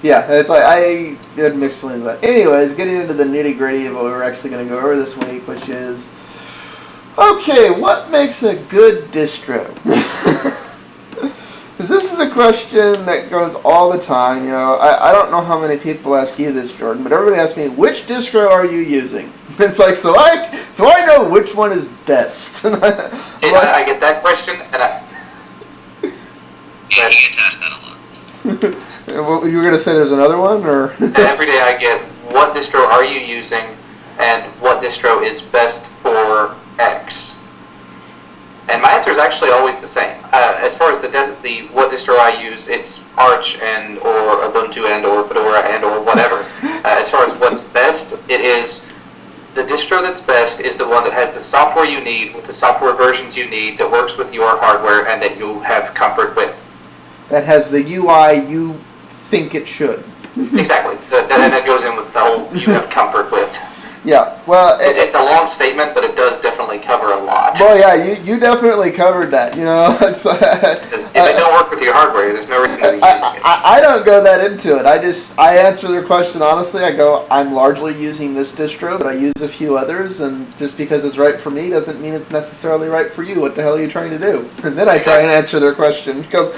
Yeah, it's like I had mixed feelings about that. Anyways, getting into the nitty gritty of what we're actually going to go over this week, which is, okay, what makes a good distro? Because this is a question that goes all the time. You know, I don't know how many people ask you this, Jordan, but everybody asks me, which distro are you using? It's like, so I know which one is best. I get that question, and Yeah, he gets asked that a lot. Well, you were going to say there's another one, or? every day I get, what distro are you using, and what distro is best for X? And my answer is actually always the same. As far as the what distro I use, it's Arch and or Ubuntu and or Fedora and or whatever. As far as what's best, it is the distro that's best is the one that has the software you need with the software versions you need that works with your hardware and that you have comfort with. That has the UI you think it should. Exactly. That goes in with the whole you have comfort with. Yeah, well... It's a long statement, but it does definitely cover a lot. Well, yeah, you definitely covered that, you know. If it don't work with your hardware, there's no reason to be using it. I don't go that into it. I answer their question honestly. I go, I'm largely using this distro, but I use a few others, and just because it's right for me doesn't mean it's necessarily right for you. What the hell are you trying to do? And then I try and answer their question, because...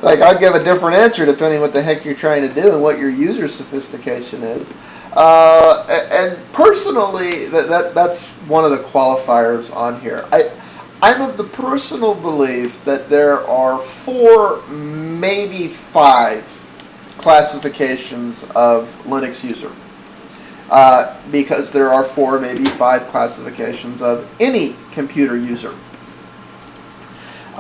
like, I'll give a different answer depending what the heck you're trying to do and what your user sophistication is. And personally, that's one of the qualifiers on here. I'm of the personal belief that there are 4, maybe 5 classifications of Linux user. Because there are 4, maybe 5 classifications of any computer user.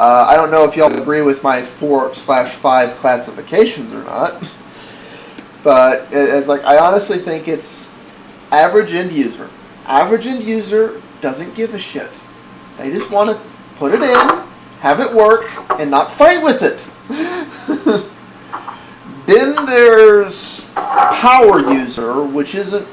I don't know if y'all agree with my 4/5 classifications or not, but it's like, I honestly think it's average end user. Average end user doesn't give a shit. They just want to put it in, have it work, and not fight with it. Then there's power user, which isn't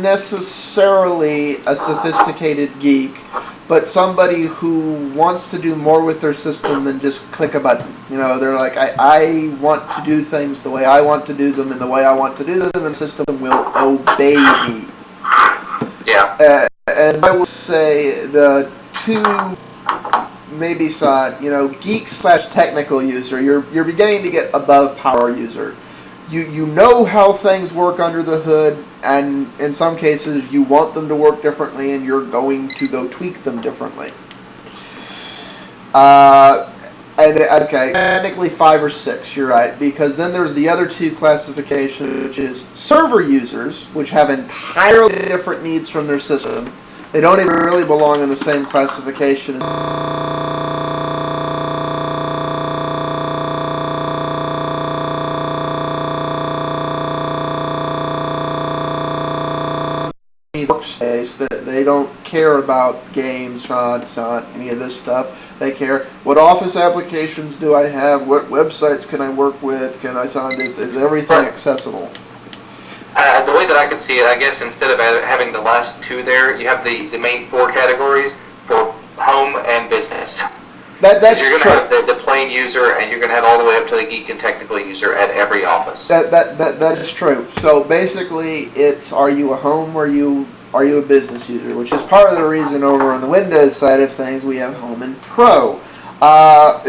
necessarily a sophisticated geek, but somebody who wants to do more with their system than just click a button. You know, they're like, I want to do things the way I want to do them and the way I want to do them, and the system will obey me. Yeah. And I will say the 2, maybe, you know, geek/technical user, you're beginning to get above power user. You know how things work under the hood, and in some cases you want them to work differently, and you're going to go tweak them differently. Okay, technically 5 or 6, you're right, because then there's the other 2 classifications, which is server users, which have entirely different needs from their system. They don't even really belong in the same classification. Workspace, that they don't care about games, fonts, any of this stuff. They care, what Office applications do I have, what websites can I work with, is everything accessible? The way that I could see it, I guess instead of having the last 2 there, you have the main 4 categories for home and business. That's you're going true. to have the plain user, and you're going to have all the way up to the geek and technical user at every office. That is true. So basically, it's, are you a home or are you a business user? Which is part of the reason over on the Windows side of things we have Home and Pro. But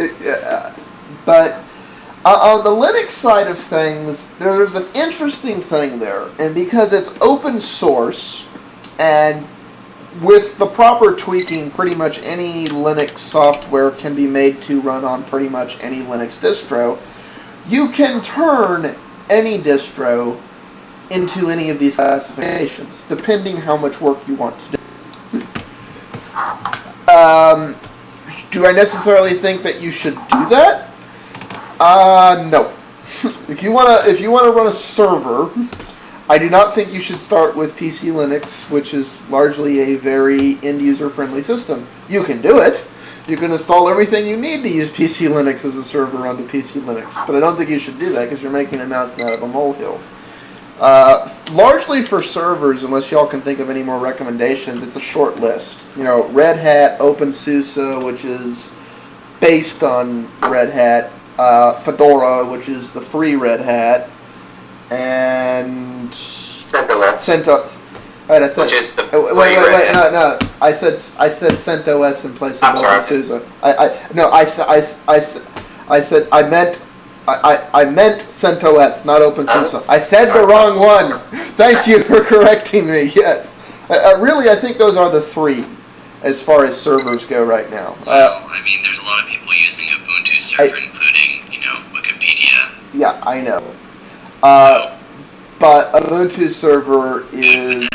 on the Linux side of things, there's an interesting thing there, and because it's open source, and with the proper tweaking, pretty much any Linux software can be made to run on pretty much any Linux distro. You can turn any distro into any of these classifications, depending how much work you want to do. Do I necessarily think that you should do that? No. If you wanna run a server, I do not think you should start with PCLinux, which is largely a very end-user friendly system. You can do it. You can install everything you need to use PCLinux as a server onto PCLinux, but I don't think you should do that because you're making a mountain out of a molehill. Largely for servers, unless y'all can think of any more recommendations, it's a short list. You know, Red Hat, OpenSUSE, which is based on Red Hat, Fedora, which is the free Red Hat, and CentOS. Right, I said, which is the wait, no. I said CentOS in place of OpenSUSE. I meant CentOS, not OpenSUSE. I said the wrong one. Thank you for correcting me. Yes, really, I think those are the three as far as servers go right now. Well, I mean, there's a lot of people using Ubuntu server, including, Wikipedia. Yeah, I know. But Ubuntu server is...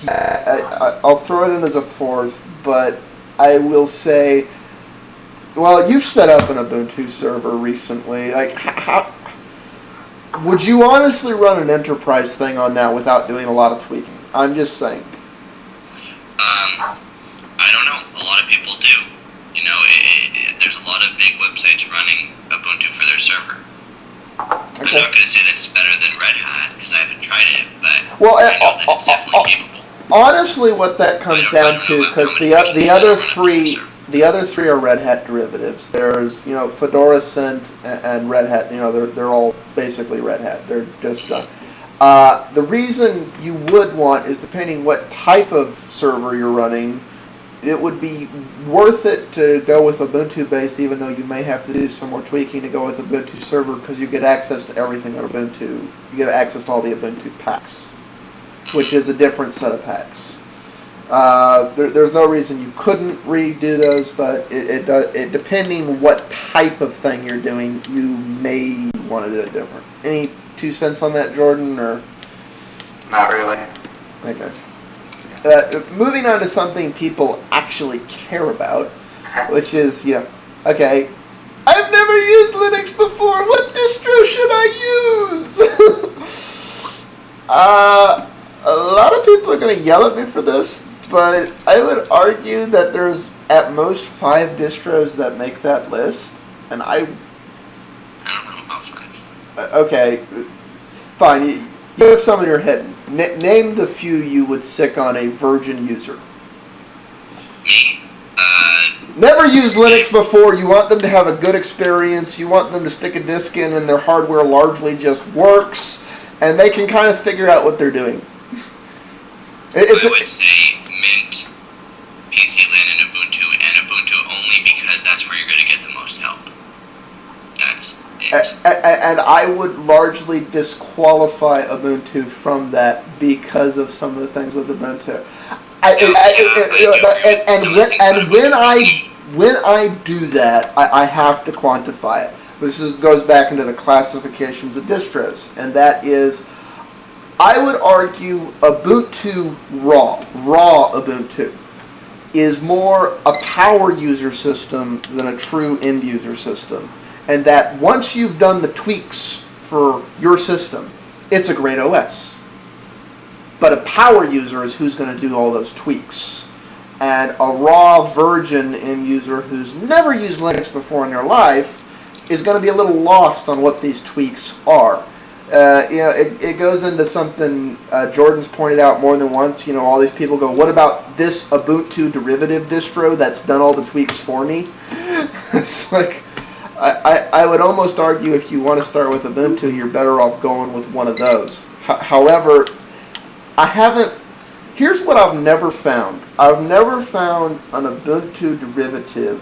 I'll throw it in as a fourth, but I will say... Well, you've set up an Ubuntu server recently. Like, how... Would you honestly run an enterprise thing on that without doing a lot of tweaking? I'm just saying. I don't know. A lot of people do. There's a lot of big websites running Ubuntu for their server. Okay. I'm not going to say that it's better than Red Hat, because I haven't tried it, but I know that it's definitely capable. Honestly, what that comes down to, because the other three are Red Hat derivatives. There's Fedora, Cent, and Red Hat. They're all basically Red Hat. They're just done. The reason you would want is, depending what type of server you're running, it would be worth it to go with Ubuntu based, even though you may have to do some more tweaking to go with Ubuntu server, because you get access to everything on Ubuntu. You get access to all the Ubuntu packs, which is a different set of packs. There's no reason you couldn't redo those, but it depending what type of thing you're doing, you may want to do it different. Any 2 cents on that, Jordan, or? Not really. Okay. Moving on to something people actually care about, which is, okay, I've never used Linux before. What distro should I use? A lot of people are going to yell at me for this, but I would argue that there's at most 5 distros that make that list, and I don't know about 5. Okay, fine. You have some in your head. Name the few you would sick on a virgin user. Me? Never used Linux before. You want them to have a good experience. You want them to stick a disk in and their hardware largely just works, and they can kind of figure out what they're doing. I would say Mint, PCLin, and Ubuntu only because that's where you're going to get the most help. That's it. And I would largely disqualify Ubuntu from that because of some of the things with Ubuntu. When I do that, I have to quantify it. This goes back into the classifications of distros, and that is, I would argue Ubuntu raw Ubuntu is more a power user system than a true end user system. And that once you've done the tweaks for your system, it's a great OS. But a power user is who's going to do all those tweaks. And a raw virgin end user who's never used Linux before in their life is going to be a little lost on what these tweaks are. It goes into something Jordan's pointed out more than once. All these people go, what about this Ubuntu derivative distro that's done all the tweaks for me? It's like, I would almost argue if you want to start with Ubuntu, you're better off going with one of those. However, here's what I've never found. I've never found an Ubuntu derivative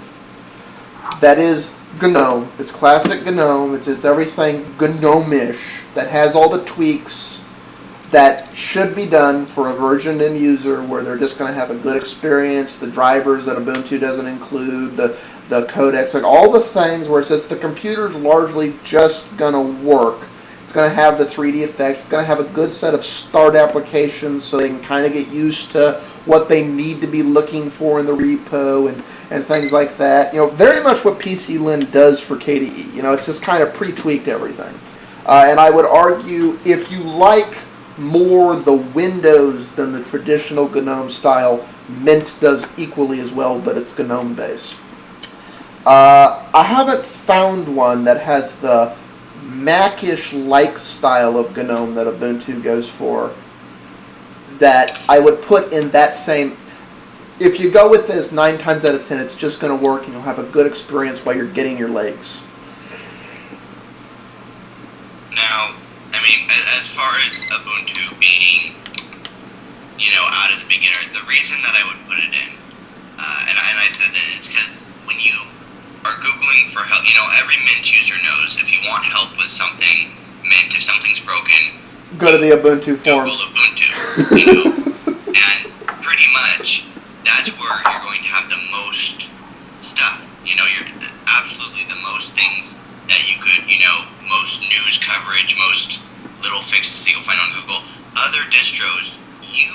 that is GNOME. It's classic GNOME. It's just everything GNOME-ish that has all the tweaks that should be done for a virgin end user where they're just going to have a good experience. The drivers that Ubuntu doesn't include, the codecs, like all the things where it's just the computer's largely just going to work. It's going to have the 3D effects. It's going to have a good set of start applications so they can kind of get used to what they need to be looking for in the repo and things like that. Very much what PCLin does for KDE. It's just kind of pre-tweaked everything. And I would argue if you like more the Windows than the traditional GNOME style, Mint does equally as well, but it's GNOME based. I haven't found one that has the Mac-ish-like style of GNOME that Ubuntu goes for that I would put in that same... If you go with this, 9 times out of 10, it's just going to work and you'll have a good experience while you're getting your legs. far as Ubuntu being, out of the beginner, the reason that I would put it in, and I said that is because when you are Googling for help, every Mint user knows if you want help with something, Mint, if something's broken, go to the Ubuntu forums. Google Ubuntu, and pretty much that's where you're going to have the most stuff. You're absolutely the most things that you could, most news coverage, most little fixes that you'll find on Google. Other distros, you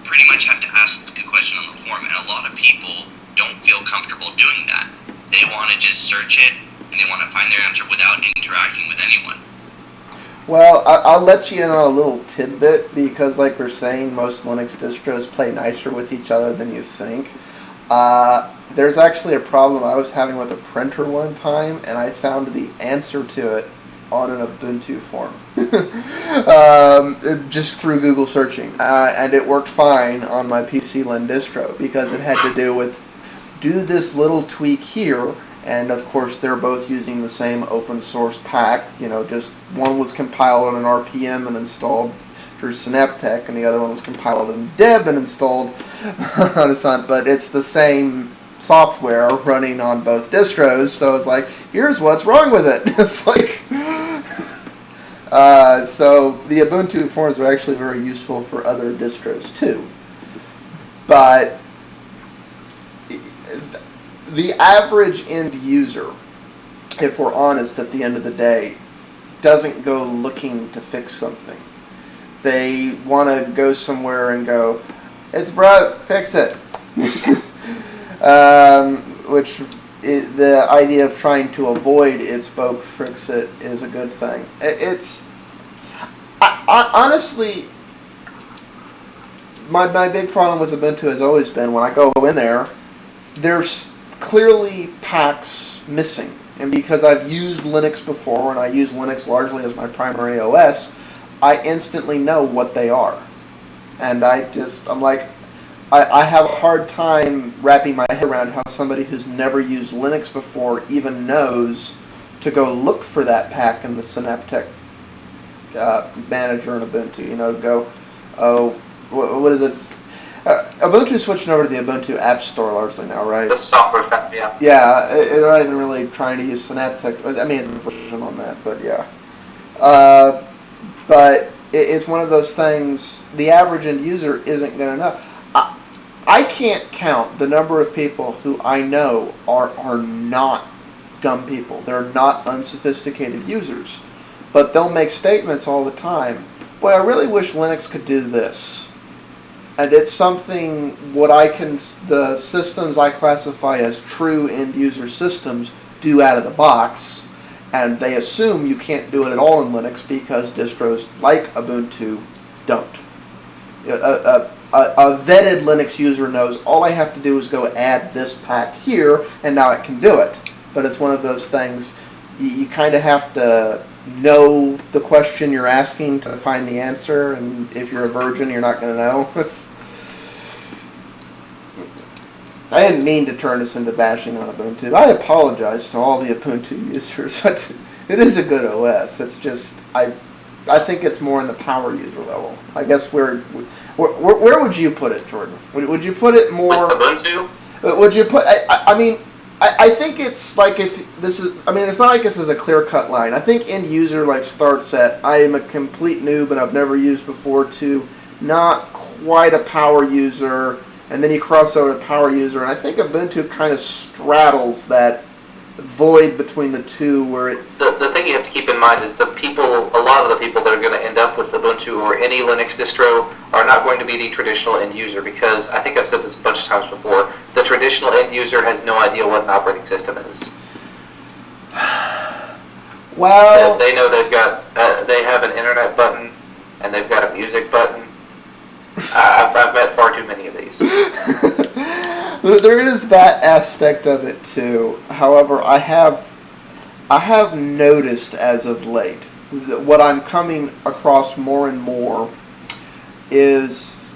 pretty much have to ask a question on the forum, and a lot of people don't feel comfortable doing that. They want to just search it, and they want to find their answer without interacting with anyone. Well, I'll let you in on a little tidbit, because like we're saying, most Linux distros play nicer with each other than you think. There's actually a problem I was having with a printer one time, and I found the answer to it on an Ubuntu forum. Just through Google searching. And it worked fine on my PCLinuxOS distro, because it had to do with do this little tweak here, and of course they're both using the same open source pack. Just one was compiled on an RPM and installed through Synaptech, and the other one was compiled in Deb and installed on a Sun, but it's the same software running on both distros, so it's like, here's what's wrong with it. It's like, so the Ubuntu forums are actually very useful for other distros too, but the average end user, if we're honest at the end of the day, doesn't go looking to fix something. They want to go somewhere and go, it's broke, fix it. The idea of trying to avoid it's broke, fix it is a good thing. Honestly, my big problem with Ubuntu has always been when I go in there, there's clearly packs missing. And because I've used Linux before, and I use Linux largely as my primary OS, I instantly know what they are. And I'm like, I have a hard time wrapping my head around how somebody who's never used Linux before even knows to go look for that pack in the Synaptech manager in Ubuntu. Go, oh, what is it? Ubuntu's switching over to the Ubuntu App Store largely now, right? The software stuff, yeah. Yeah, they're not even really trying to use Synaptech. I mean, it's a version on that, but yeah. But it's one of those things, the average end user isn't going to know. I can't count the number of people who I know are not dumb people. They're not unsophisticated users. But they'll make statements all the time. Boy, I really wish Linux could do this. And it's something, the systems I classify as true end user systems do out of the box. And they assume you can't do it at all in Linux because distros like Ubuntu don't. A vetted Linux user knows all I have to do is go add this pack here, and now it can do it. But it's one of those things, you kind of have to know the question you're asking to find the answer, and if you're a virgin, you're not going to know. I didn't mean to turn this into bashing on Ubuntu. I apologize to all the Ubuntu users. It is a good OS. It's just, I think it's more in the power user level. I guess where would you put it, Jordan? Would you put it more? With Ubuntu? Would you put? I think it's like if this is. I mean, it's not like this is a clear-cut line. I think end user starts at I am a complete noob and I've never used before to not quite a power user, and then you cross over to power user, and I think Ubuntu kind of straddles that void between the two where it... The thing you have to keep in mind is a lot of the people that are going to end up with Ubuntu or any Linux distro are not going to be the traditional end user, because I think I've said this a bunch of times before, the traditional end user has no idea what an operating system is. Well... They know they have an internet button and they've got a music button. I've met far too many of these. There is that aspect of it too. However, I have noticed as of late that what I'm coming across more and more is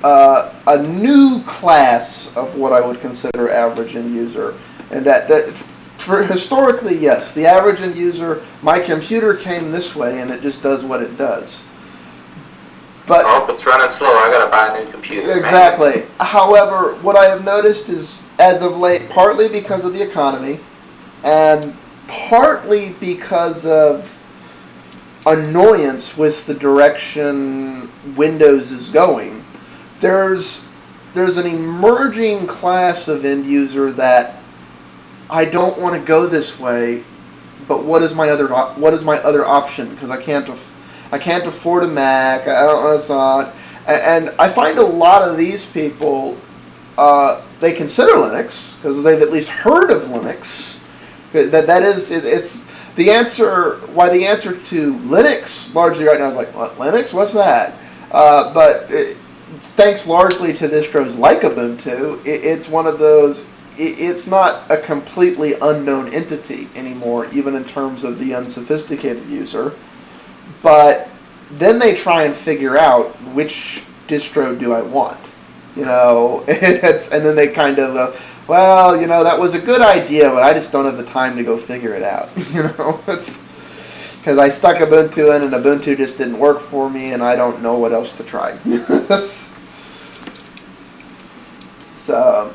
a new class of what I would consider average end user, and that Historically, yes. The average end user, my computer came this way and it just does what it does. But oh, it's running slow. I gotta buy a new computer. Exactly. Man. However, what I have noticed is, as of late, partly because of the economy, and partly because of annoyance with the direction Windows is going, there's an emerging class of end user that I don't want to go this way, but what is my other option? Because I can't afford a Mac. I don't. And I find a lot of these people they consider Linux because they've at least heard of Linux. It's the answer. Why the answer to Linux largely right now is like, what, Linux? What's that? Thanks largely to distros like Ubuntu, it's one of those. It's not a completely unknown entity anymore, even in terms of the unsophisticated user. But then they try and figure out which distro do I want, and then they kind of, that was a good idea, but I just don't have the time to go figure it out. It's because I stuck Ubuntu in, and Ubuntu just didn't work for me, and I don't know what else to try. So.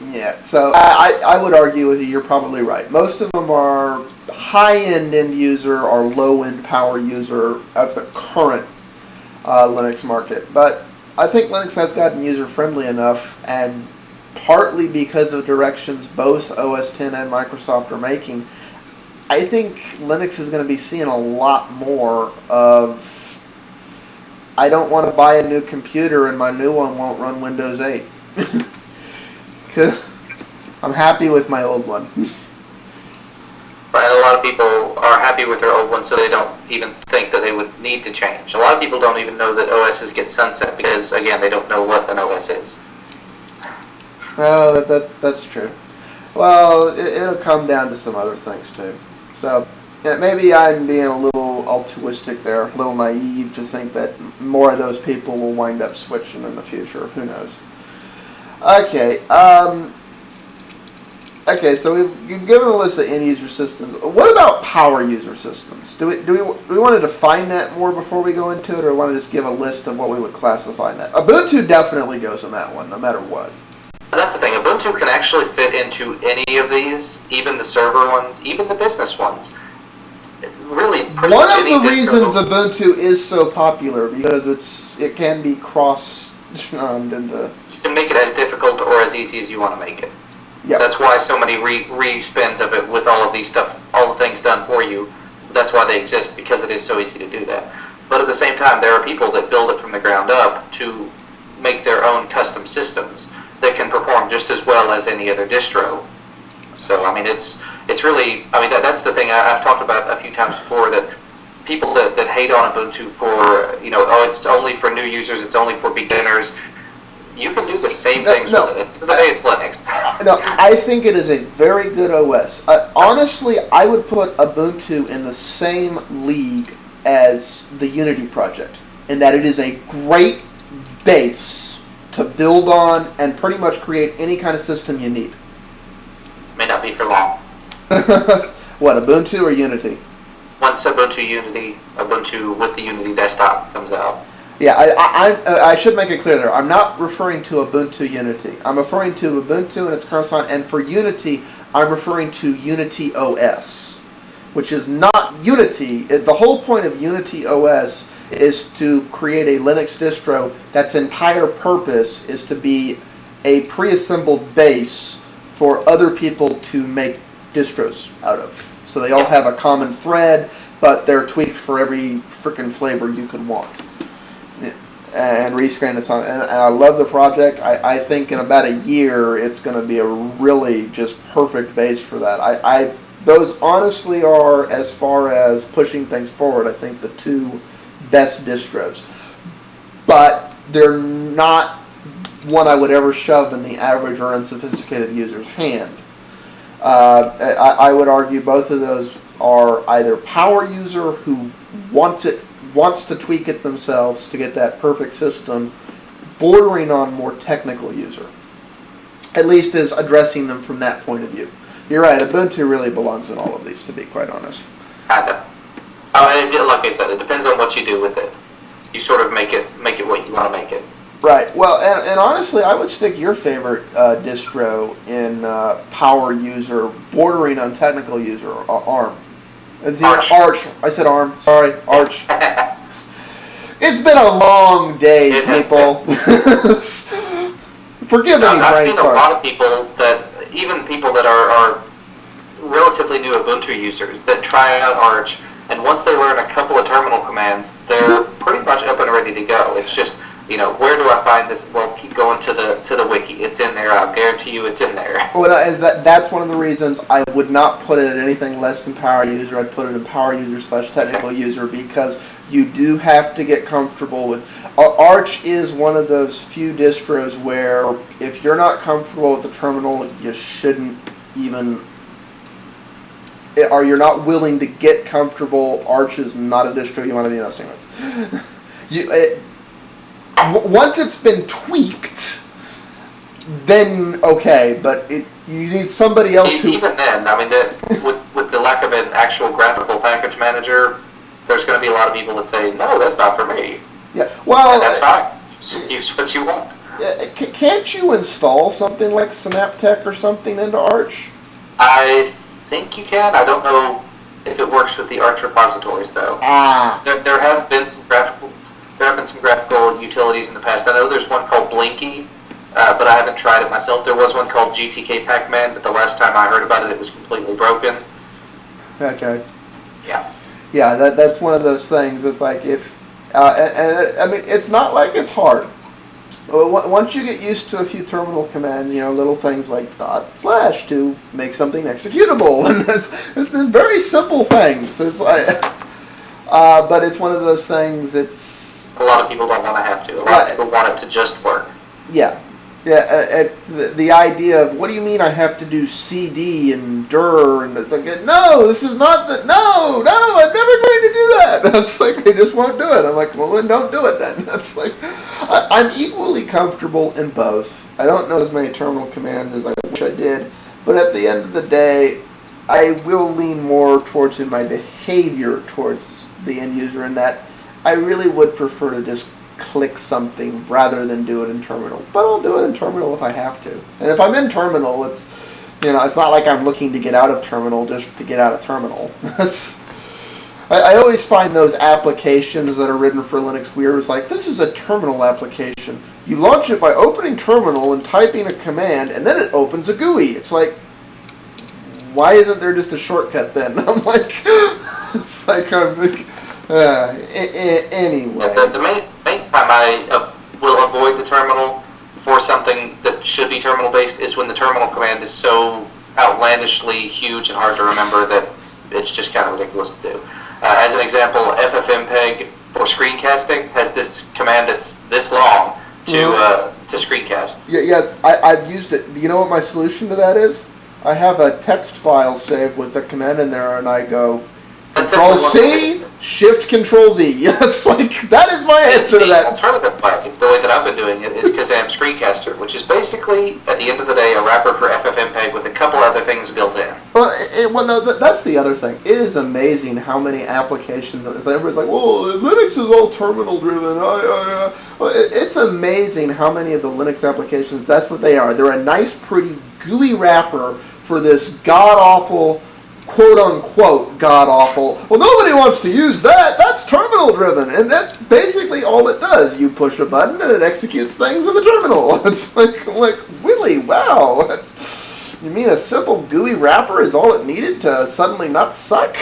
Yeah, so I would argue with you, you're probably right. Most of them are high-end end user or low-end power user of the current Linux market. But I think Linux has gotten user-friendly enough, and partly because of directions both OS X and Microsoft are making, I think Linux is going to be seeing a lot more of, I don't want to buy a new computer and my new one won't run Windows 8. Because I'm happy with my old one. Right, a lot of people are happy with their old one, so they don't even think that they would need to change. A lot of people don't even know that OSs get sunset because, again, they don't know what an OS is. Well, that's true. Well, it'll come down to some other things, too. So, maybe I'm being a little altruistic there, a little naive to think that more of those people will wind up switching in the future. Who knows? Okay, so we've given a list of end-user systems. What about power user systems? Do we want to define that more before we go into it, or want to just give a list of what we would classify in that? Ubuntu definitely goes in that one, no matter what. That's the thing. Ubuntu can actually fit into any of these, even the server ones, even the business ones. Really, pretty one much of the reasons Ubuntu is so popular because it can be cross-joined into. You can make it as difficult or as easy as you want to make it. Yep. That's why so many respins of it with all of these stuff, all the things done for you. That's why they exist, because it is so easy to do that. But at the same time, there are people that build it from the ground up to make their own custom systems that can perform just as well as any other distro. So, I mean, it's really, I mean, that's the thing I've talked about a few times before, that people that hate on Ubuntu for, it's only for new users, it's only for beginners. You can do the same things with it. At the end of the day, it's Linux. No, I think it is a very good OS. Honestly, I would put Ubuntu in the same league as the Unity project, in that it is a great base to build on and pretty much create any kind of system you need. May not be for long. What, Ubuntu or Unity? Once Ubuntu Unity, Ubuntu with the Unity desktop comes out. Yeah, I should make it clear there. I'm not referring to Ubuntu Unity. I'm referring to Ubuntu and its kernel, and for Unity, I'm referring to Unity OS, which is not Unity. The whole point of Unity OS is to create a Linux distro that's entire purpose is to be a pre-assembled base for other people to make distros out of. So they all have a common thread, but they're tweaked for every frickin' flavor you could want. And rescreen this on, and I love the project. I think in about a year it's going to be a really just perfect base for that. Those honestly are, as far as pushing things forward, I think the two best distros. But they're not one I would ever shove in the average or unsophisticated user's hand. I would argue both of those are either power user who wants to tweak it themselves to get that perfect system, bordering on more technical user. At least is addressing them from that point of view. You're right. Ubuntu really belongs in all of these, to be quite honest. Kinda. Like I said, it depends on what you do with it. You sort of make it what you want to make it. Right. Well, and honestly, I would stick your favorite distro in power user, bordering on technical user, ARM. Arch. I said ARM. Sorry, Arch. It's been a long day, people. Forgive me, I've seen a lot of people even people that are relatively new Ubuntu users that try out Arch, and once they learn a couple of terminal commands, they're pretty much up and ready to go. It's just, where do I find this? Well, keep going to the wiki. It's in there. I'll guarantee you it's in there. Well, that's one of the reasons I would not put it at anything less than power user. I'd put it in power user / technical user, because you do have to get comfortable with. Arch is one of those few distros where if you're not comfortable with the terminal, you shouldn't even, or you're not willing to get comfortable. Arch is not a distro you want to be messing with. Once it's been tweaked, then okay, but you need somebody else who... Even then, I mean, with the lack of an actual graphical package manager, there's going to be a lot of people that say, no, that's not for me. Yeah, well... And that's fine. Use what you want. Can't you install something like Synaptech or something into Arch? I think you can. I don't know if it works with the Arch repositories, though. There have been some graphical utilities in the past. I know there's one called Blinky, but I haven't tried it myself. There was one called GTK Pac-Man, but the last time I heard about it, it was completely broken. Okay. Yeah. Yeah, that's one of those things. It's like I mean, it's not like it's hard. Once you get used to a few terminal commands, little things like / to make something executable, and it's very simple things. It's like, but it's one of those things. It's a lot of people don't want to have to. A lot of people want it to just work. Yeah. The idea of, what do you mean I have to do CD and dir, and it's like, no, this is not the, no, I'm never going to do that. That's like, they just won't do it. I'm like, well, then don't do it then. That's like, I'm equally comfortable in both. I don't know as many terminal commands as I wish I did, but at the end of the day, I will lean more towards in my behavior towards the end user, in that I really would prefer to just click something rather than do it in terminal. But I'll do it in terminal if I have to. And if I'm in terminal, it's not like I'm looking to get out of terminal just to get out of terminal. I always find those applications that are written for Linux weird. It's like, this is a terminal application. You launch it by opening terminal and typing a command, and then it opens a GUI. It's like, why isn't there just a shortcut then? I'm like, it's like, anyway. The main time I will avoid the terminal for something that should be terminal based is when the terminal command is so outlandishly huge and hard to remember that it's just kind of ridiculous to do. As an example, ffmpeg for screencasting has this command that's this long to screencast. Yes, I've used it. You know what my solution to that is? I have a text file saved with the command in there, and I go Control C, Shift Control V. It's like, that is my answer to that. The alternative way, the way that I've been doing it, is Kazam Screencaster, which is basically, at the end of the day, a wrapper for FFmpeg with a couple other things built in. Well, no, that's the other thing. It is amazing how many applications. Everybody's like, "Well, Linux is all terminal driven." Well, it's amazing how many of the Linux applications. That's what they are. They're a nice, pretty GUI wrapper for this god awful, quote-unquote god-awful, well, nobody wants to use that, that's terminal-driven, and that's basically all it does. You push a button and it executes things in the terminal. It's like really, wow. You mean a simple GUI wrapper is all it needed to suddenly not suck?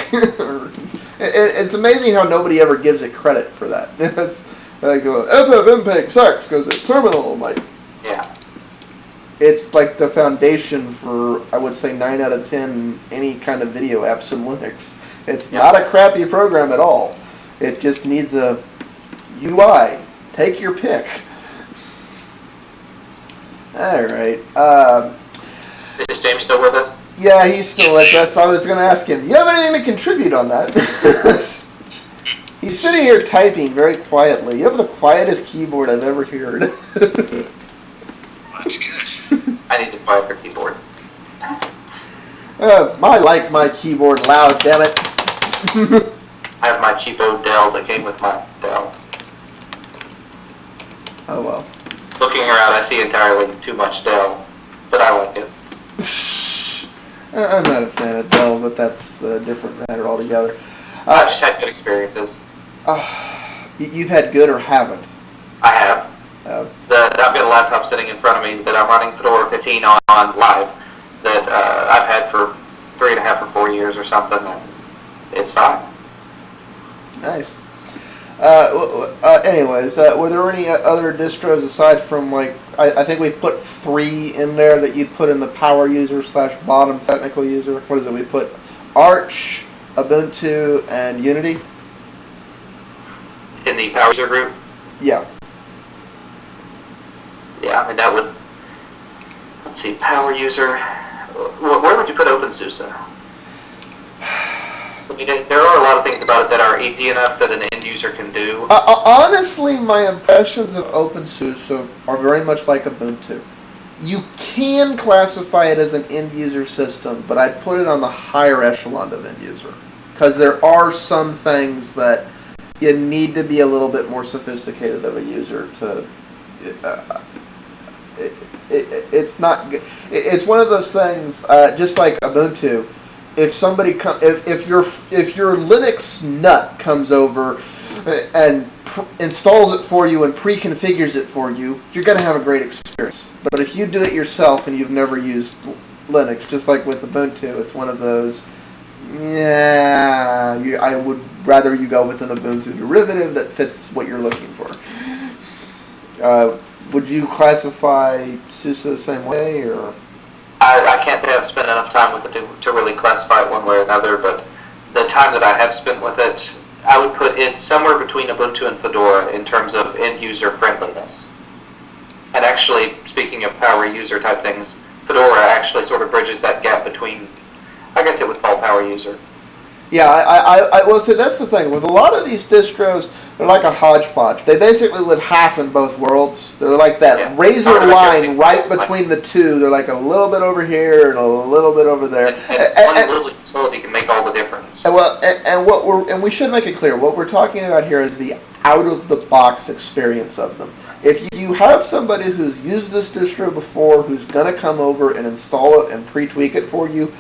It's amazing how nobody ever gives it credit for that. It's like, FFmpeg sucks because it's terminal. I'm like, yeah. It's like the foundation for, I would say, 9 out of 10 any kind of video apps in Linux. It's not a crappy program at all. It just needs a UI. Take your pick. All right. Is James still with us? Yeah, he's still with us. I was going to ask him, you have anything to contribute on that? He's sitting here typing very quietly. You have the quietest keyboard I've ever heard. That's good. I need to buy a keyboard. I like my keyboard loud, damn it. I have my cheapo Dell that came with my Dell. Oh well. Looking around, I see entirely too much Dell, but I like it. I'm not a fan of Dell, but that's a different matter altogether. I just had good experiences. You've had good or haven't? I have. I've got a laptop sitting in front of me that I'm running Fedora 15 on live that I've had for 3.5 or 4 years or something, and it's fine. Nice. Anyways, were there any other distros aside from, like, I think we've put 3 in there that you'd put in the power user / bottom technical user? What is it? We put Arch, Ubuntu, and Unity? In the power user group? Yeah. Yeah, I mean, that would... Let's see, power user... Where would you put OpenSUSE? I mean, there are a lot of things about it that are easy enough that an end user can do. Honestly, my impressions of OpenSUSE are very much like Ubuntu. You can classify it as an end user system, but I'd put it on the higher echelon of end user. Because there are some things that you need to be a little bit more sophisticated of a user to... it's not good. It's one of those things, just like Ubuntu. If somebody if your Linux nut comes over and installs it for you and pre-configures it for you, you're going to have a great experience. But if you do it yourself and you've never used Linux, just like with Ubuntu, it's one of those. Yeah, I would rather you go with an Ubuntu derivative that fits what you're looking for. Would you classify SUSE the same way, or? I can't say I've spent enough time with it to really classify it one way or another, but the time that I have spent with it, I would put it somewhere between Ubuntu and Fedora in terms of end-user friendliness. And actually, speaking of power user type things, Fedora actually sort of bridges that gap between, I guess it would fall power user. Yeah, I will say that's the thing. With a lot of these distros, they're like a hodgepodge. They basically live half in both worlds. They're like that razor line right between the two. They're like a little bit over here and a little bit over there. And one little utility can make all the difference. And we should make it clear, what we're talking about here is the out-of-the-box experience of them. If you have somebody who's used this distro before, who's going to come over and install it and pre-tweak it for you,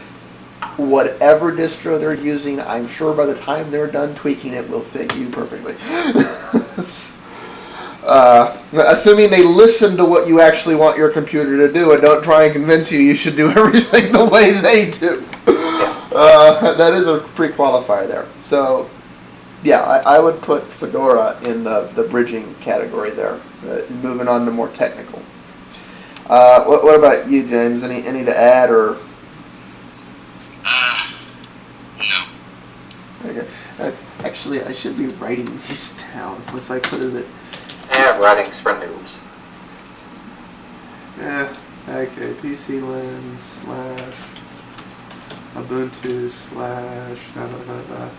whatever distro they're using, I'm sure by the time they're done tweaking it will fit you perfectly. Assuming they listen to what you actually want your computer to do and don't try and convince you should do everything the way they do. That is a pre-qualifier there. So, yeah, I would put Fedora in the bridging category there. Moving on to more technical. What about you, James? Any to add, or? No. Okay. Actually, I should be writing these down. What's like, what is it? Yeah, writings for noobs. Yeah. Okay. PCLin / Ubuntu / da.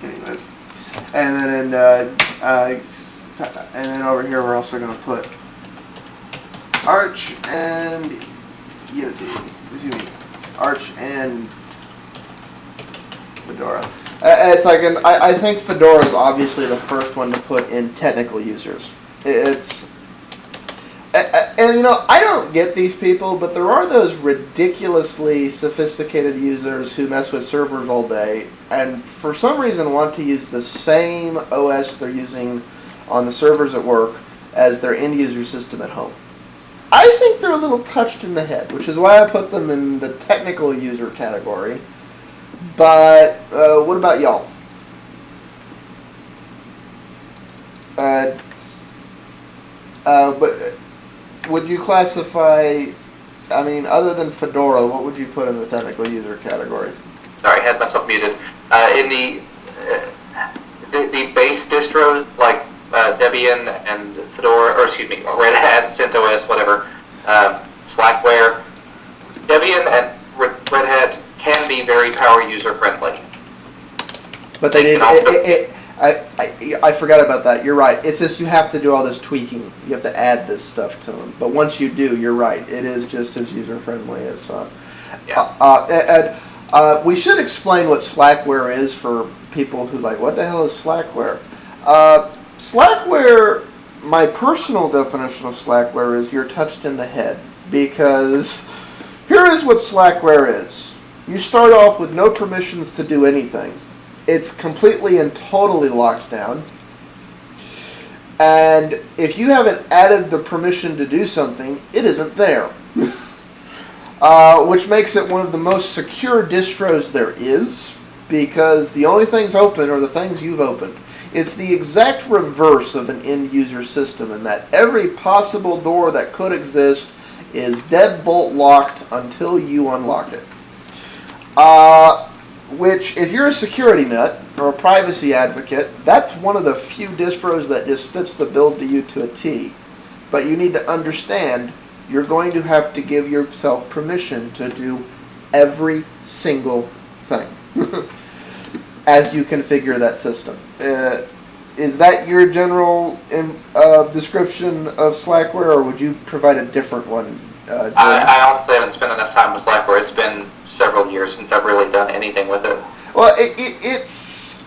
Anyways, and then over here we're also going to put Arch and Unity. Excuse me, Arch and Fedora. It's like I think Fedora is obviously the first one to put in technical users. And I don't get these people, but there are those ridiculously sophisticated users who mess with servers all day and for some reason want to use the same OS they're using on the servers at work as their end user system at home. I think they're a little touched in the head, which is why I put them in the technical user category. But what about y'all? But would you classify, I mean, other than Fedora, what would you put in the technical user category? Sorry, I had myself muted. In the base distro, like Debian and Fedora, or excuse me, Red Hat, CentOS, whatever, Slackware, Debian and Red Hat can be very power user friendly. But they need I forgot about that. You're right. It's just you have to do all this tweaking. You have to add this stuff to them. But once you do, you're right. It is just as user-friendly as... we should explain what Slackware is for people who like, what the hell is Slackware? Slackware, my personal definition of Slackware is you're touched in the head. Because here is what Slackware is. You start off with no permissions to do anything. It's completely and totally locked down. And if you haven't added the permission to do something, it isn't there. Which makes it one of the most secure distros there is, because the only things open are the things you've opened. It's the exact reverse of an end-user system in that every possible door that could exist is deadbolt locked until you unlock it. Which, if you're a security nut or a privacy advocate, that's one of the few distros that just fits the build to you to a T. But you need to understand you're going to have to give yourself permission to do every single thing as you configure that system. Is that your general description of Slackware, or would you provide a different one? I honestly haven't spent enough time with Slackware. It's been several years since I've really done anything with it. Well, it's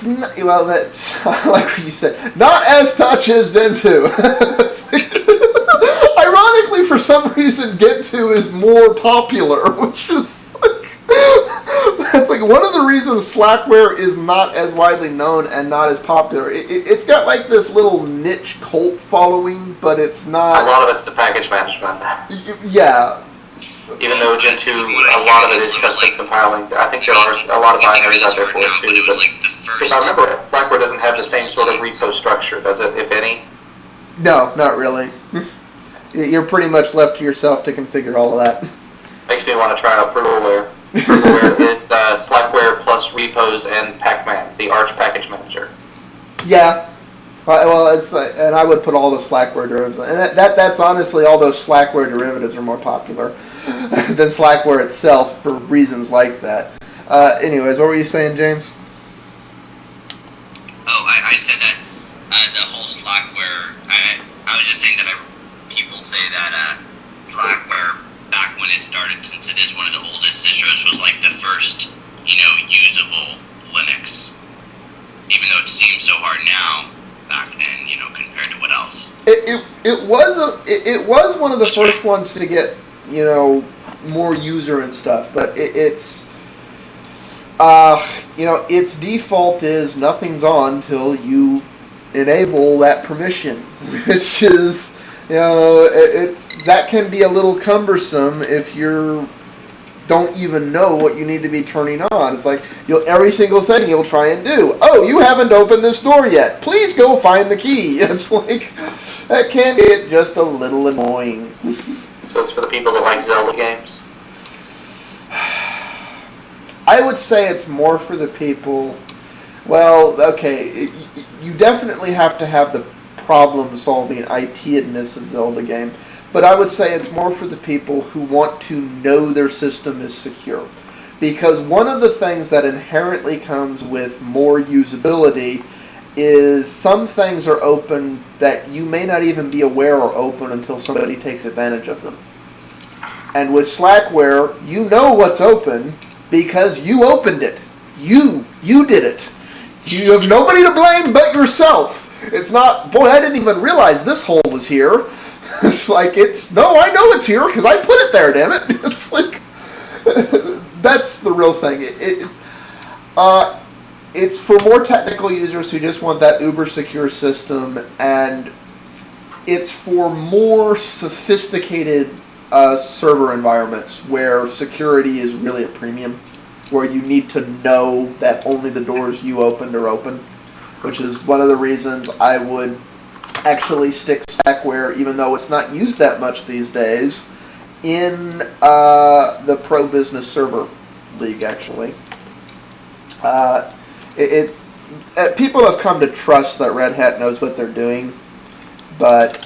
not, well, that's, I like what you said, not as touch as Gentoo. Ironically, for some reason, Gentoo is more popular, which is that's like one of the reasons Slackware is not as widely known and not as popular. It's got like this little niche cult following, but it's not. A lot of it's the package management. Yeah. Even though Gentoo, a lot of it is custom compiling. I think there are a lot of binaries out there for it too. But if I remember, Slackware doesn't have the same sort of repo structure, does it, if any? No, not really. You're pretty much left to yourself to configure all of that. Makes me want to try out Frugalware. Frugalware is Slackware plus repos and Pacman, the Arch package manager. Yeah. Well, it's and I would put all the Slackware derivatives, and that's honestly, all those Slackware derivatives are more popular than Slackware itself for reasons like that. Anyways, what were you saying, James? Oh, I said that the whole Slackware. I was just saying that people say that Slackware, back when it started, since it is one of the oldest distros, was like the first, usable Linux. Even though it seems so hard now, back then, compared to what else? It was one of the first ones to get, more user and stuff, but it's its default is nothing's on till you enable that permission, which is, that can be a little cumbersome if you don't even know what you need to be turning on. It's like every single thing you'll try and do. Oh, you haven't opened this door yet. Please go find the key. It's like, that can get just a little annoying. So it's for the people that like Zelda games? I would say it's more for the people, well, okay, you definitely have to have the problem-solving IT-edness of Zelda game, but I would say it's more for the people who want to know their system is secure. Because one of the things that inherently comes with more usability is some things are open that you may not even be aware are open until somebody takes advantage of them. And with Slackware, you know what's open because you opened it. You did it. You have nobody to blame but yourself. It's not, boy, I didn't even realize this hole was here. It's like, no, I know it's here because I put it there, damn it. It's like, that's the real thing. It's for more technical users who just want that uber secure system, and it's for more sophisticated server environments where security is really a premium, where you need to know that only the doors you opened are open, which is one of the reasons I would actually stick Slackware, even though it's not used that much these days, in the Pro Business Server League, actually. People have come to trust that Red Hat knows what they're doing, but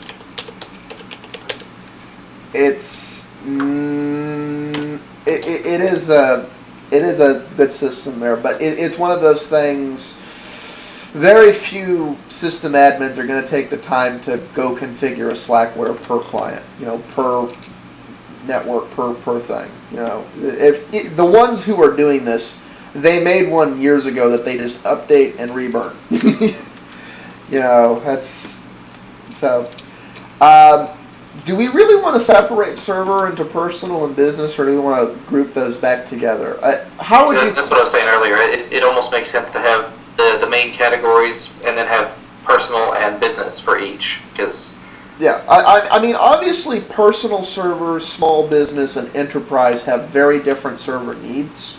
it is It is a good system there, but it's one of those things. Very few system admins are going to take the time to go configure a Slackware per client, per network, per thing. If the ones who are doing this, they made one years ago that they just update and reburn. That's so. Do we really want to separate server into personal and business, or do we want to group those back together? How would you? That's what I was saying earlier. It almost makes sense to have the main categories and then have personal and business for each, because. Yeah, I mean, obviously, personal servers, small business, and enterprise have very different server needs.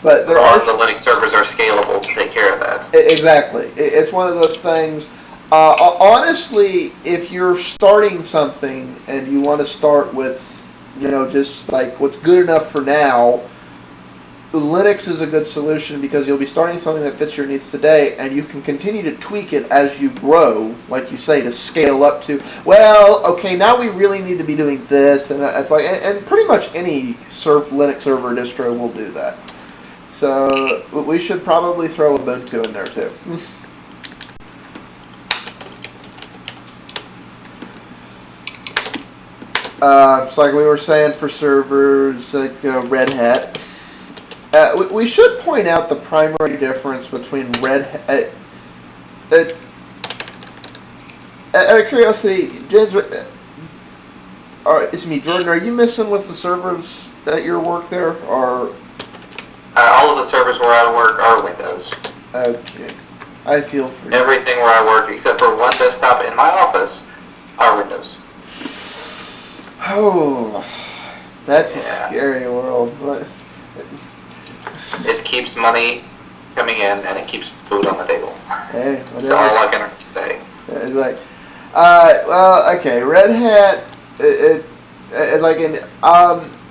But there are the Linux servers are scalable to take care of that. Exactly. It's one of those things. Honestly, if you're starting something and you want to start with, just like what's good enough for now, Linux is a good solution because you'll be starting something that fits your needs today, and you can continue to tweak it as you grow, like you say, to scale up to, now we really need to be doing this, and it's like, and pretty much any Linux server distro will do that. So we should probably throw Ubuntu in there too. It's like we were saying for servers, like Red Hat. We should point out the primary difference between Red Hat. Out of curiosity, James, Jordan, are you missing with the servers at your work there, or? All of the servers where I work are Windows. Okay, I feel for you. Everything where I work, except for one desktop in my office, are Windows. Oh, that's a scary world. It keeps money coming in, and it keeps food on the table. Hey, that's all I can really say. It's like, okay, Red Hat. It's like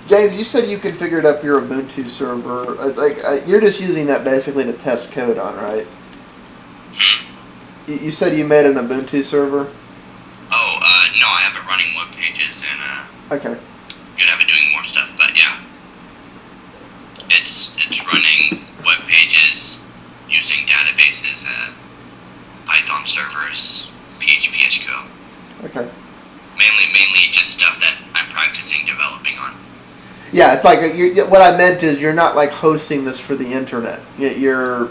James, you said you configured up your Ubuntu server. You're just using that basically to test code on, right? You said you made an Ubuntu server? Oh, no, I have it running web pages and okay. Could have it doing more stuff, but yeah. It's running web pages using databases, Python servers, PHP, HQ. Okay. Mainly just stuff that I'm practicing developing on. Yeah, it's like what I meant is you're not like hosting this for the internet. You're.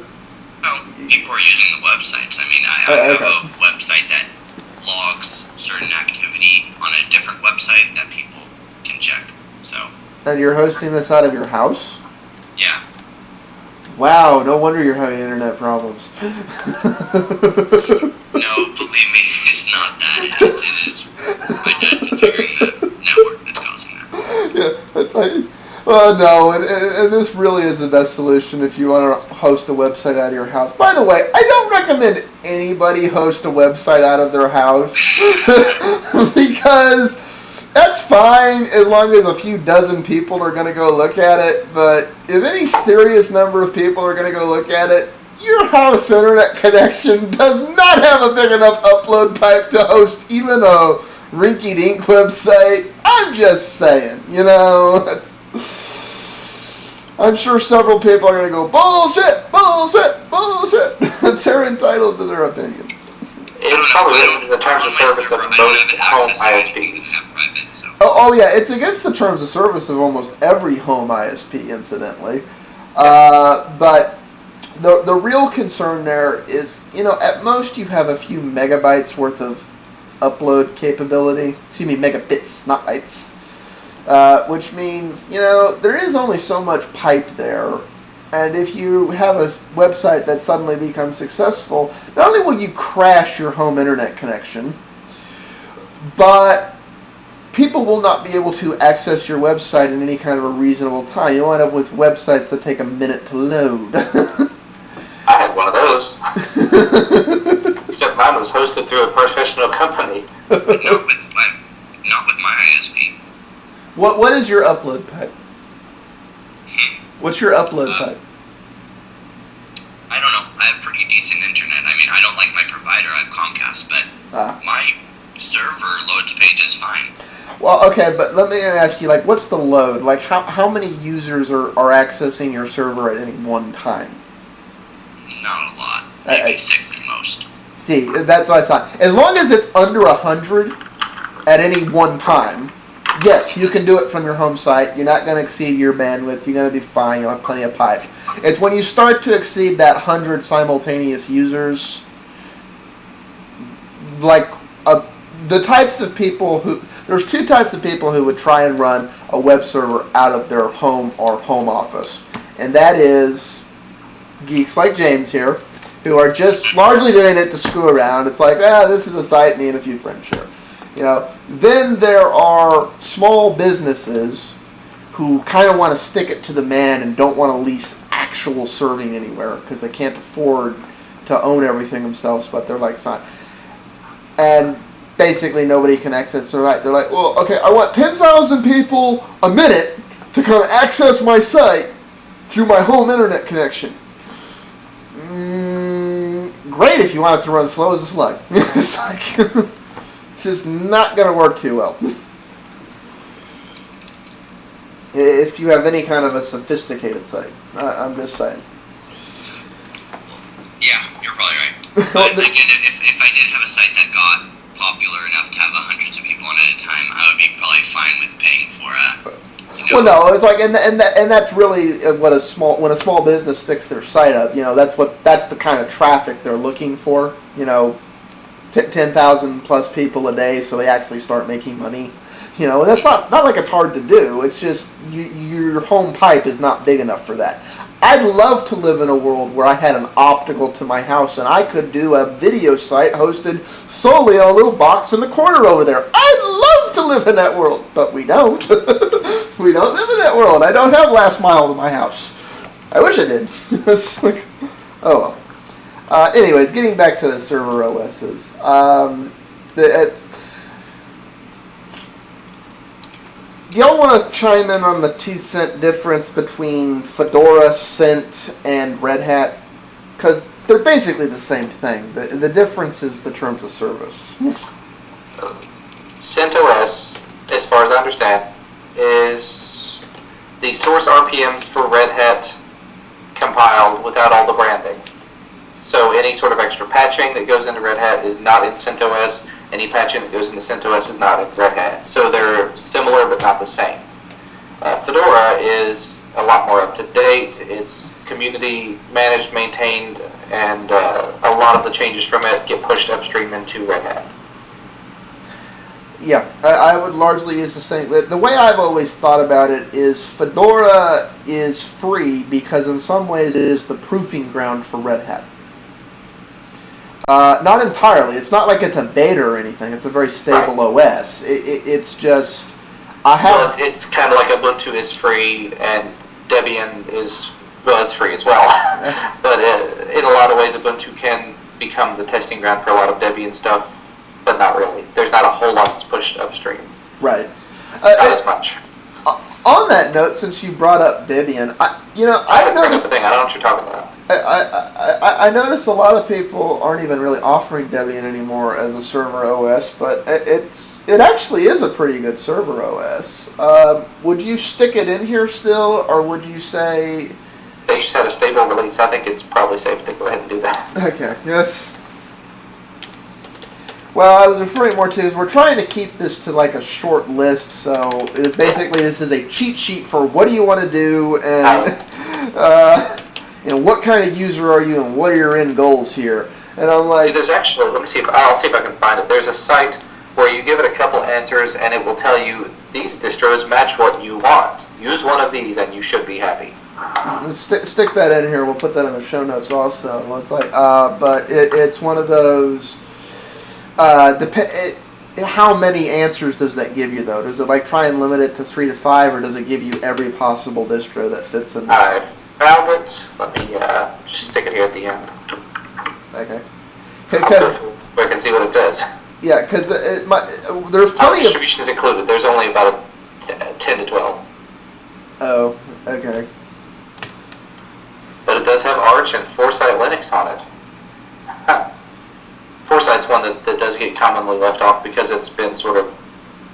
Well, people are using the websites. I mean, I have a website that logs certain activity on a different website that people can check. So. And you're hosting this out of your house? Yeah. Wow, no wonder you're having internet problems. No, believe me, it's not that. It is my dad configuring the network that's causing that. Yeah, it's like, well, no, and this really is the best solution if you want to host a website out of your house. By the way, I don't recommend anybody host a website out of their house because that's fine as long as a few dozen people are going to go look at it, but if any serious number of people are going to go look at it, your house internet connection does not have a big enough upload pipe to host even a rinky-dink website. I'm just saying, I'm sure several people are going to go, bullshit, bullshit, bullshit. They're entitled to their opinions. It's probably the terms of service of most home ISPs. Oh yeah, it's against the terms of service of almost every home ISP, incidentally. But the real concern there is, at most you have a few megabytes worth of upload capability. Excuse me, megabits, not bytes. Which means, there is only so much pipe there. And if you have a website that suddenly becomes successful, not only will you crash your home internet connection, but people will not be able to access your website in any kind of a reasonable time. You'll end up with websites that take a minute to load. I had one of those. Except mine was hosted through a professional company. Not with my ISP. What is your upload pipe? What's your upload pipe? I don't know. I have pretty decent internet. I mean, I don't like my provider. I have Comcast, but my server loads page is fine. Well, okay, but let me ask you, like, what's the load? Like, how many users are accessing your server at any one time? Not a lot. Maybe 6 at most. See, that's what I saw. As long as it's under 100 at any one time, yes, you can do it from your home site. You're not going to exceed your bandwidth. You're going to be fine. You'll have plenty of pipe. It's when you start to exceed that 100 simultaneous users, like the types of people who... There's two types of people who would try and run a web server out of their home or home office. And that is geeks like James here, who are just largely doing it to screw around. It's like, this is a site, me and a few friends share. Then there are small businesses who kind of want to stick it to the man and don't want to lease actual serving anywhere because they can't afford to own everything themselves, but they're like, and basically nobody can access their right. They're like, well, okay, I want 10,000 people a minute to come access my site through my home internet connection. Great if you want it to run slow as a slug. It's like, it's just not going to work too well. If you have any kind of a sophisticated site, I'm just saying. Yeah, you're probably right. But again, if I did have a site that got popular enough to have hundreds of people on at a time, I would be probably fine with paying for Well, no, it's like, and that's really what when a small business sticks their site up. That's the kind of traffic they're looking for. 10,000 plus people a day, so they actually start making money. And that's not like it's hard to do. It's just your home pipe is not big enough for that. I'd love to live in a world where I had an optical to my house and I could do a video site hosted solely on a little box in the corner over there. I'd love to live in that world, but we don't. We don't live in that world. I don't have last mile to my house. I wish I did. It's like, oh well. Anyways, getting back to the server OSs. Do y'all want to chime in on the 2-cent difference between Fedora, Cent, and Red Hat? Because they're basically the same thing. The difference is the terms of service. CentOS, as far as I understand, is the source RPMs for Red Hat compiled without all the branding. So any sort of extra patching that goes into Red Hat is not in CentOS. Any patching that goes into CentOS is not in Red Hat. So they're similar but not the same. Fedora is a lot more up to date. It's community managed, maintained, and a lot of the changes from it get pushed upstream into Red Hat. Yeah, I would largely use the same. The way I've always thought about it is Fedora is free because in some ways it is the proving ground for Red Hat. Not entirely. It's not like it's a beta or anything. It's a very stable OS. It's just Well, it's kind of like Ubuntu is free and Debian is it's free as well. But in a lot of ways, Ubuntu can become the testing ground for a lot of Debian stuff, but not really. There's not a whole lot that's pushed upstream. Right. Not as much. On that note, since you brought up Debian, I've noticed. I don't know what you're talking about. I notice a lot of people aren't even really offering Debian anymore as a server OS, but it actually is a pretty good server OS. Would you stick it in here still, or would you say... They just had a stable release. I think it's probably safe to go ahead and do that. Okay, yes. Well, I was referring more to is we're trying to keep this to like a short list, so basically this is a cheat sheet for what do you want to do, and what kind of user are you, and what are your end goals here? And I'm like, there's actually, I'll see if I can find it. There's a site where you give it a couple answers, and it will tell you these distros match what you want. Use one of these, and you should be happy. Stick that in here. We'll put that in the show notes also. It's like, but it's one of those. How many answers does that give you, though? Does it like try and limit it to 3 to 5, or does it give you every possible distro that fits in? I found it. Let me just stick it here at the end. Okay. We can see what it says. Yeah, because there's plenty of distribution is included. There's only about 10 to 12. Oh, okay. But it does have Arch and Foresight Linux on it. Foresight's one that does get commonly left off because it's been sort of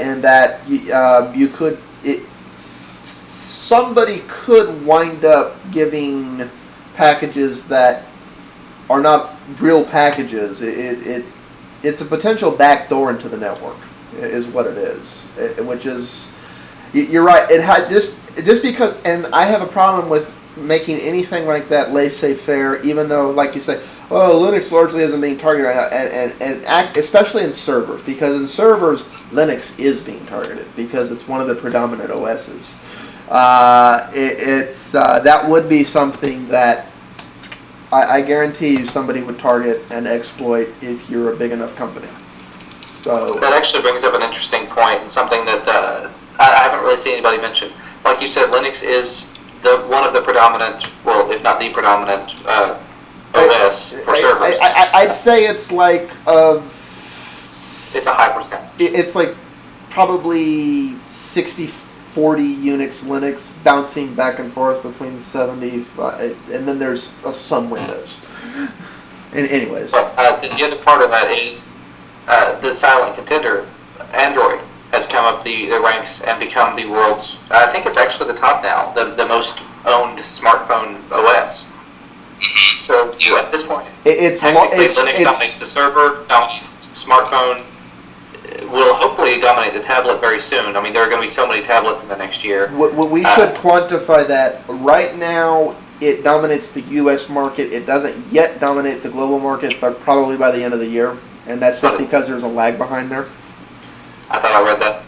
in that you could somebody could wind up giving packages that are not real packages. It's a potential backdoor into the network, is what it is. Which is, you're right. It had just because, and I have a problem with making anything like that laissez-faire, even though, like you say, oh, Linux largely isn't being targeted right now, and especially in servers, because in servers, Linux is being targeted because it's one of the predominant OSs. That would be something that I guarantee you somebody would target and exploit if you're a big enough company. So that actually brings up an interesting point, and something that I haven't really seen anybody mention. Like you said, Linux is one of the predominant, well, if not the predominant OS for servers. I'd say it's like it's a high percent. It's like probably 60-40 Unix, Linux, bouncing back and forth between 70, and then there's some Windows. And anyways. But the other part of that is the silent contender, Android, has come up the ranks and become the world's, I think it's actually the top now, the most owned smartphone OS. So at this point, Linux dominates the server, dominates the smartphone, will hopefully dominate the tablet very soon. I mean, there are going to be so many tablets in the next year. We should quantify that. Right now, it dominates the U.S. market. It doesn't yet dominate the global market, but probably by the end of the year. And that's just because there's a lag behind there. I thought I read that.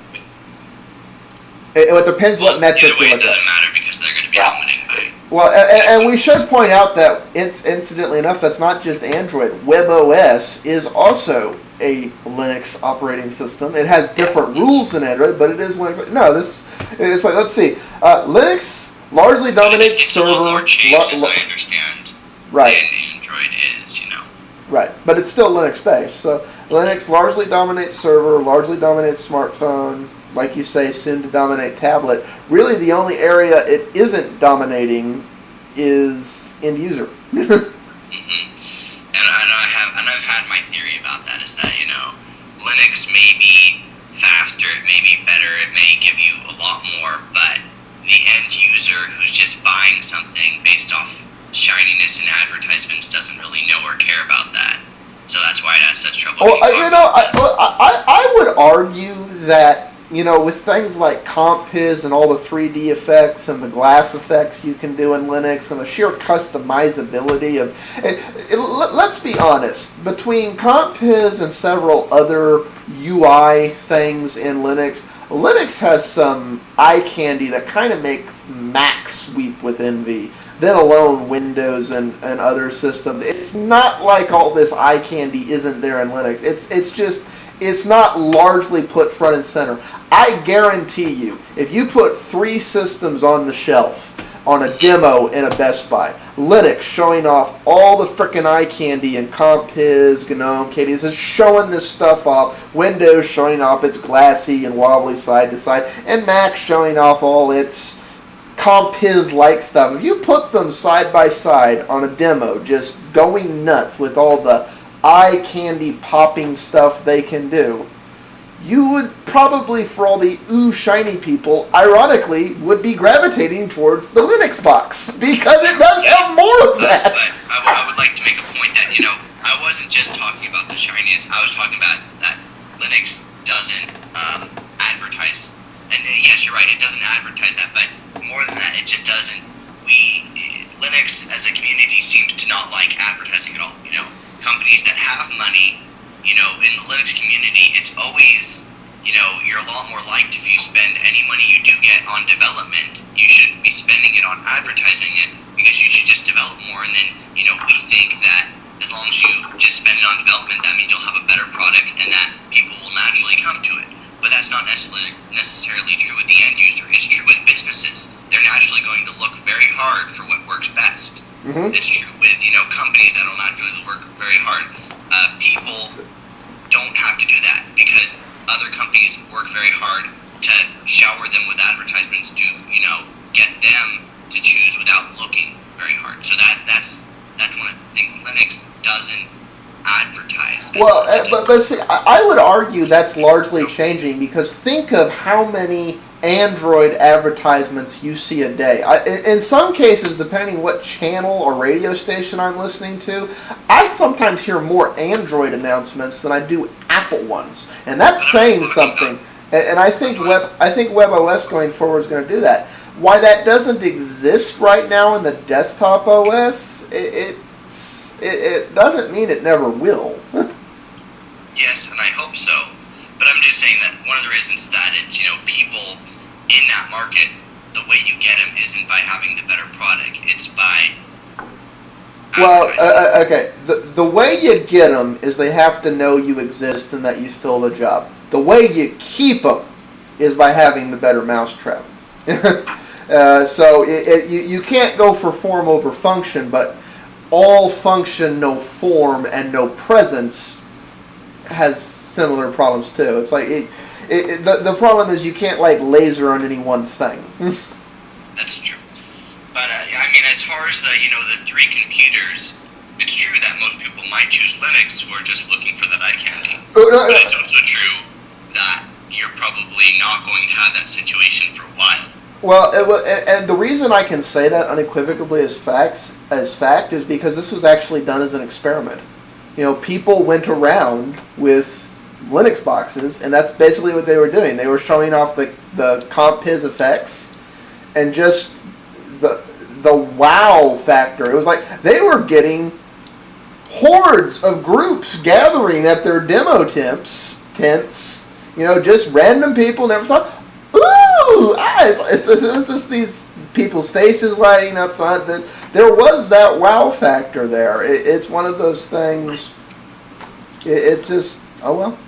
It depends what metric you look at. It doesn't matter because they're going to be dominating by. Well, and we should point out that, incidentally enough, that's not just Android. WebOS is also a Linux operating system. It has different rules than Android, but it is Linux. No, it's like, let's see. Linux largely dominates server. It's a lot more changed, as I understand, right, than Android is, Right, but it's still Linux-based. So Linux largely dominates server, largely dominates smartphone, like you say, soon to dominate tablet. Really, the only area it isn't dominating is end user. And I've had my theory about that, is that, Linux may be faster, it may be better, it may give you a lot more, but the end user who's just buying something based off shininess and advertisements doesn't really know or care about that. So that's why it has such trouble. Well, I would argue that, with things like CompPiz and all the 3D effects and the glass effects you can do in Linux and the sheer customizability of... let's be honest. Between CompPiz and several other UI things in Linux, Linux has some eye candy that kind of makes Mac sweep with envy. Then alone Windows and other systems. It's not like all this eye candy isn't there in Linux. It's not largely put front and center. I guarantee you, if you put 3 systems on the shelf on a demo in a Best Buy, Linux showing off all the frickin' eye candy and CompPiz, GNOME, KDE is showing this stuff off, Windows showing off its glassy and wobbly side to side, and Mac showing off all its CompPiz-like stuff. If you put them side by side on a demo, just going nuts with all the eye candy popping stuff they can do, you would probably, for all the shiny people, ironically, would be gravitating towards the Linux box because it does have more of that. But I would like to make a point that, I wasn't just talking about the shininess. I was talking about that Linux doesn't advertise. And yes, you're right, it doesn't advertise that, but more than that, it just doesn't. Linux as a community seems to not like advertising at all. Companies that have money, in the Linux community, it's always, you're a lot more liked if you spend any money you do get on development. You shouldn't be spending it on advertising it, because you should just develop more, and then, we think that as long as you just spend it on development, that means you'll have a better product and that people will naturally come to it. But that's not necessarily true with the end user. It's true with businesses. They're naturally going to look very hard for what works best. Mm-hmm. It's true with, companies that don't naturally work very hard. People don't have to do that because other companies work very hard to shower them with advertisements to, get them to choose without looking very hard. So that's one of the things Linux doesn't advertise. Well, but but see, I would argue that's largely changing, because think of how many Android advertisements you see a day. In some cases, depending what channel or radio station I'm listening to, I sometimes hear more Android announcements than I do Apple ones, and that's saying something. And I think WebOS going forward is going to do that. Why that doesn't exist right now in the desktop OS, it doesn't mean it never will. Yes, and I hope so. But I'm just saying that one of the reasons that it's, people in that market, the way you get them isn't by having the better product. It's by well, okay. The way you get them is they have to know you exist and that you fill the job. The way you keep them is by having the better mousetrap. So you can't go for form over function, but all function, no form, and no presence has similar problems too. It's like the problem is you can't laser on any one thing. That's true. But as far as the three computers, it's true that most people might choose Linux who are just looking for that eye candy. But it's also true that you're probably not going to have that situation for a while. Well, and the reason I can say that unequivocally as fact is because this was actually done as an experiment. People went around with Linux boxes, and that's basically what they were doing. They were showing off the comp-piz effects and just the wow factor. It was like they were getting hordes of groups gathering at their demo tents. Just random people never saw. Ooh! It was just these people's faces lighting up. So there was that wow factor there. It's one of those things. It's just, oh well.